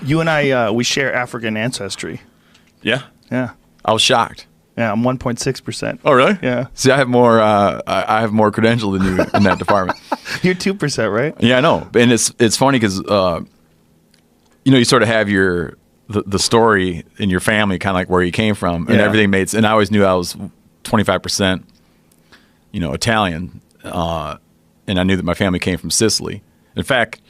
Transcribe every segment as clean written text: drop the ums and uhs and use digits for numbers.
You and I, we share African ancestry. Yeah. Yeah. I was shocked. Yeah, I'm 1.6%. Oh, really? Yeah. See, I have more. I have more credential than you in that department. You're 2%, right? Yeah, I know. And it's funny because you sort of have the story in your family, kind of like where you came from, and everything made sense. And I always knew I was 25%, Italian, and I knew that my family came from Sicily. In fact,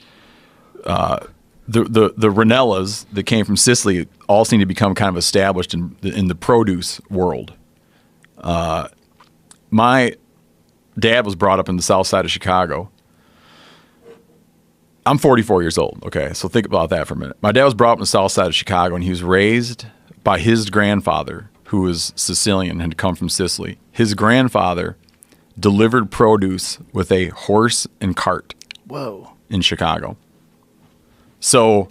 the Ranellas that came from Sicily all seem to become kind of established in the produce world. My dad was brought up in the south side of Chicago. I'm 44 years old, okay? So think about that for a minute. My dad was brought up in the south side of Chicago, and he was raised by his grandfather, who was Sicilian and had come from Sicily. His grandfather delivered produce with a horse and cart. Whoa. In Chicago. So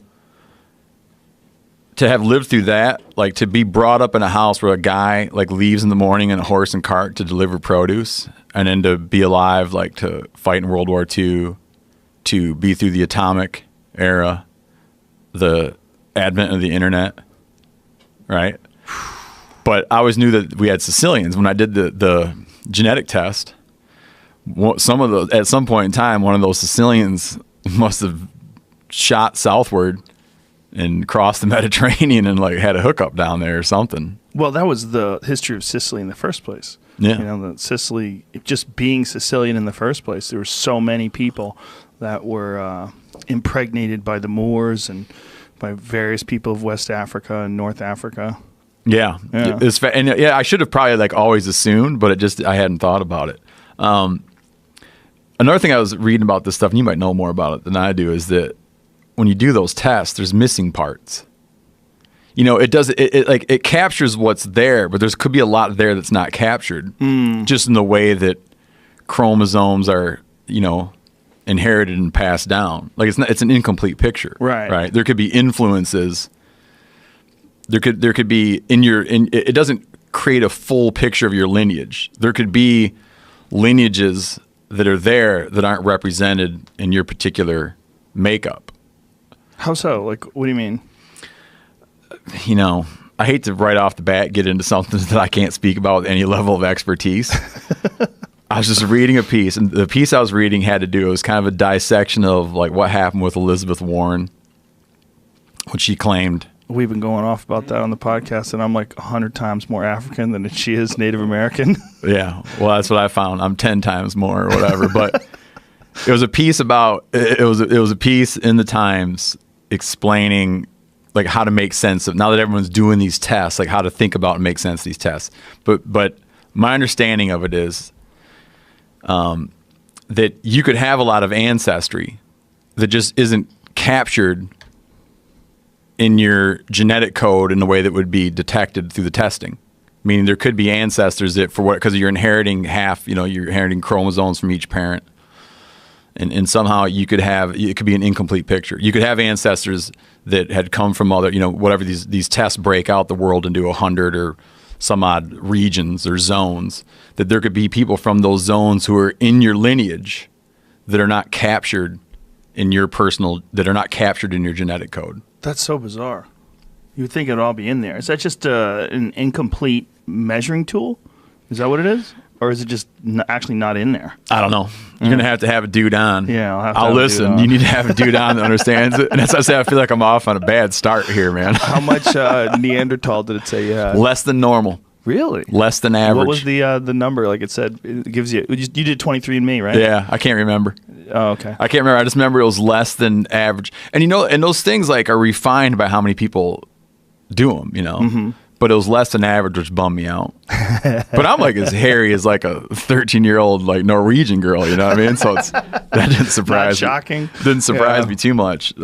to have lived through that, like to be brought up in a house where a guy like leaves in the morning in a horse and cart to deliver produce, and then to be alive, like to fight in World War II, to be through the atomic era, the advent of the internet, right? But I always knew that we had Sicilians. When I did the genetic test, at some point in time, one of those Sicilians must have shot southward and crossed the Mediterranean and like had a hookup down there or something. Well, that was the history of Sicily in the first place. Yeah. Sicily, just being Sicilian in the first place, there were so many people that were impregnated by the Moors and by various people of West Africa and North Africa. Yeah. I should have probably like always assumed, but I hadn't thought about it. Another thing I was reading about this stuff, and you might know more about it than I do, is that when you do those tests, there's missing parts. It captures what's there, but there could be a lot there that's not captured, just in the way that chromosomes are, inherited and passed down. Like it's an incomplete picture, right? There could be influences. There could be it doesn't create a full picture of your lineage. There could be lineages that are there that aren't represented in your particular makeup. How so? Like, what do you mean? I hate to right off the bat get into something that I can't speak about with any level of expertise. I was just reading a piece, and the piece I was reading had to do, it was kind of a dissection of like what happened with Elizabeth Warren, what she claimed. We've been going off about that on the podcast, and I'm like 100 times more African than she is Native American. Yeah, well, that's what I found. I'm 10 times more or whatever. But it was a piece about it was a piece in the Times explaining like how to make sense of, now that everyone's doing these tests, like how to think about and make sense of these tests. But my understanding of it is that you could have a lot of ancestry that just isn't captured in your genetic code in a way that would be detected through the testing. Meaning there could be ancestors that because you're inheriting you're inheriting chromosomes from each parent. And somehow it could be an incomplete picture. You could have ancestors that had come from other, whatever these tests break out the world into 100 or some odd regions or zones, that there could be people from those zones who are in your lineage that are not captured in your that are not captured in your genetic code. That's so bizarre. You would think it'd all be in there. Is that just an incomplete measuring tool? Is that what it is? Or is it just actually not in there? I don't know. You're going to have a dude on. Yeah, I'll listen. You need to have a dude on that understands it. And that's why I say I feel like I'm off on a bad start here, man. How much Neanderthal did it say you had? Less than normal. Really? Less than average. What was the number? Like it said, it gives you did 23andMe, right? Yeah, I can't remember. Oh, okay. I can't remember. I just remember it was less than average. And and those things like are refined by how many people do them, Mm-hmm. But it was less than average, which bummed me out. But I'm like as hairy as like a 13-year-old like Norwegian girl, you know what I mean? So that didn't surprise me. Not shocking. Didn't surprise me too much.